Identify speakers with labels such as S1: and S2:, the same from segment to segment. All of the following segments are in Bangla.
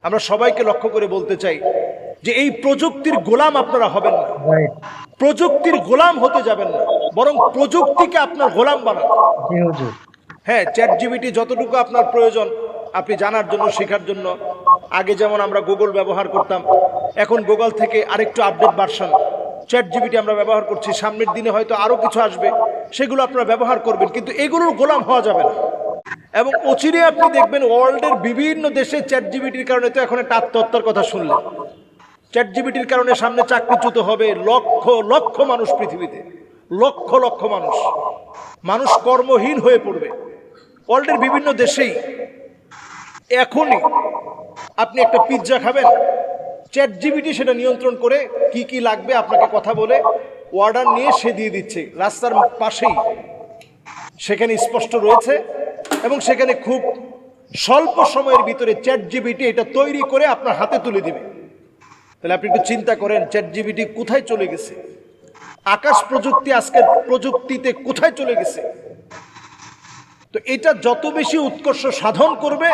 S1: আমরা সবাইকে লক্ষ্য করে বলতে চাই যে এই প্রযুক্তির গোলাম আপনারা হবেন না, প্রযুক্তির গোলাম হতে যাবেন না, বরং প্রযুক্তিকে আপনার গোলাম বানান। হ্যাঁ, চ্যাট জিপিটি যতটুকু আপনার প্রয়োজন আপনি জানার জন্য, শেখার জন্য। আগে যেমন আমরা গুগল ব্যবহার করতাম, এখন গুগল থেকে আরেকটু আপডেট ভার্সন চ্যাট জিপিটি আমরা ব্যবহার করছি। সামনের দিনে হয়তো আরও কিছু আসবে, সেগুলো আপনারা ব্যবহার করবেন, কিন্তু এগুলোর গোলাম হওয়া যাবে না। এবং অচিরে আপনি দেখবেন ওয়ার্ল্ডের বিভিন্ন দেশে চ্যাট জিপিটির কারণে, তো এখন একটা আত্মহত্যার কথা শুনলেন, চ্যাট জিপিটির কারণে সামনে চাকরিচ্যুত হবে লক্ষ লক্ষ মানুষ, পৃথিবীতে লক্ষ লক্ষ মানুষ, মানুষ কর্মহীন হয়ে পড়বে ওয়ার্ল্ডের বিভিন্ন দেশেই। এখনই আপনি একটা পিৎজা খাবেন, চ্যাট জিপিটি সেটা নিয়ন্ত্রণ করে কি কি লাগবে আপনাকে কথা বলে অর্ডার নিয়ে সে দিয়ে দিচ্ছে রাস্তার পাশেই, সেখানে স্পষ্ট রয়েছে। এবং সেখানে খুব স্বল্প সময়ের ভিতরে চ্যাট জিপিটি এটা তৈরি করে আপনার হাতে তুলে দিবে। তাহলে আপনি একটু চিন্তা করেন, চ্যাট জিপিটি কোথায় চলে গেছে, আকাশ প্রযুক্তি আজকের প্রযুক্তিতে কোথায় চলে গেছে। তো এটা যত বেশি উৎকর্ষ সাধন করবে,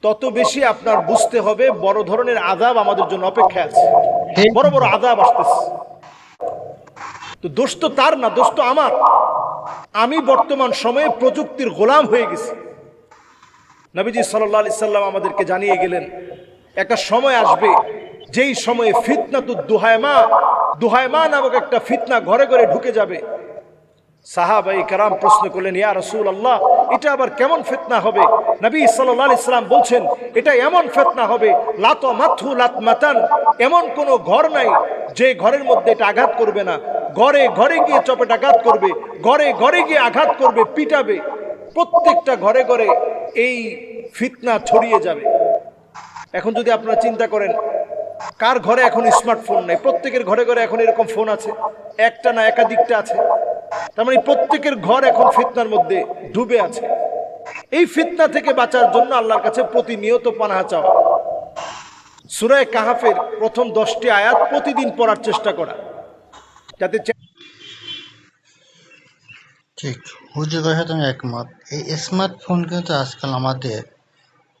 S1: তত বেশি আপনার বুঝতে হবে বড় ধরনের আযাব আমাদের জন্য অপেক্ষা আছে, বড় বড় আযাব আসতেছে। তো দোষ তো তার না, দোষ তো আমার। আমি বর্তমান সময়ে প্রযুক্তির গোলাম হয়ে গেছি। নবীজি সাল্লাল্লাহু আলাইহি সাল্লাম আমাদেরকে জানিয়ে গেলেন, একটা সময় আসবে যেই সময়ে ফিতনাতুদ দুহায়মা নামক একটা ফিতনা ঘরে ঘরে ঢুকে যাবে। সাহাবায়ে কেরাম প্রশ্ন করলেন, ইয়া রাসূলুল্লাহ, এটা আবার কেমন ফিতনা হবে? নবী সাল্লাল্লাহু আলাইহি সাল্লাম বলছেন, এটা এমন ফিতনা হবে লাতমাতহু লাতমাতান, এমন কোনো ঘর নাই যে ঘরের মধ্যে এটা আঘাত করবে না। ঘরে ঘরে গিয়ে চপেটাঘাত করবে, ঘরে ঘরে গিয়ে আঘাত করবে, পিটাবে। প্রত্যেকটা ঘরে ঘরে এই ফিতনা ছড়িয়ে যাবে। এখন যদি আপনারা চিন্তা করেন, কার ঘরে এখন স্মার্টফোন নাই? প্রত্যেকের ঘরে ঘরে এখন এরকম ফোন আছে, একটা না একাধিকটা আছে। তার মানে প্রত্যেকের ঘর এখন ফিতনার মধ্যে ডুবে আছে। এই ফিতনা থেকে বাঁচার জন্য আল্লাহর কাছে প্রতিনিয়ত পানাহা চাওয়া, সূরা কাহাফের প্রথম 10টি আয়াত প্রতিদিন পড়ার চেষ্টা করা, যাতে
S2: ঠিক হুজুরের সাথে আমি একমত। এই স্মার্টফোন কিন্তু আজকাল আমাদের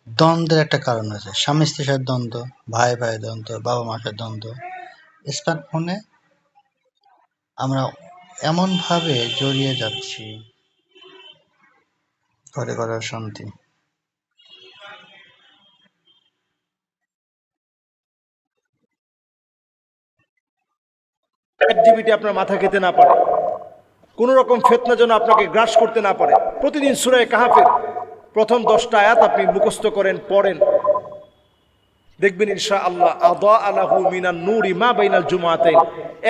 S2: দ্বন্দ্বের একটা কারণ আছে। স্বামী স্ত্রীর সাথে দ্বন্দ্ব, ভাই ভাই দ্বন্দ্ব, বাবা মার সাথে দ্বন্দ্ব। স্মার্টফোনে আমরা এমনভাবে জড়িয়ে যাচ্ছি, ঘরে ঘরে অশান্তি।
S1: চ্যাট জিপিটি আপনার মাথা খেতে না পারে, কোন রকম ফিতনা যেন আপনাকে গ্রাস করতে না পারে। প্রতিদিন সূরা কাহাফের প্রথম 10টা আয়াত আপনি মুখস্থ করেন, পড়েন, দেখবেন ইনশাআল্লাহ আদা আলাহু মিনান নূরি মা বাইনাল জুমাতাইন।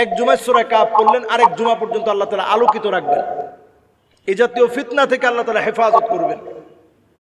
S1: এক জুমায় সূরা কাহাফ পড়লেন, আরেক জুমা পর্যন্ত আল্লাহ তাআলা আলোকিত রাখবেন। এই জাতীয় ফিতনা থেকে আল্লাহ তাআলা হেফাজত করবেন।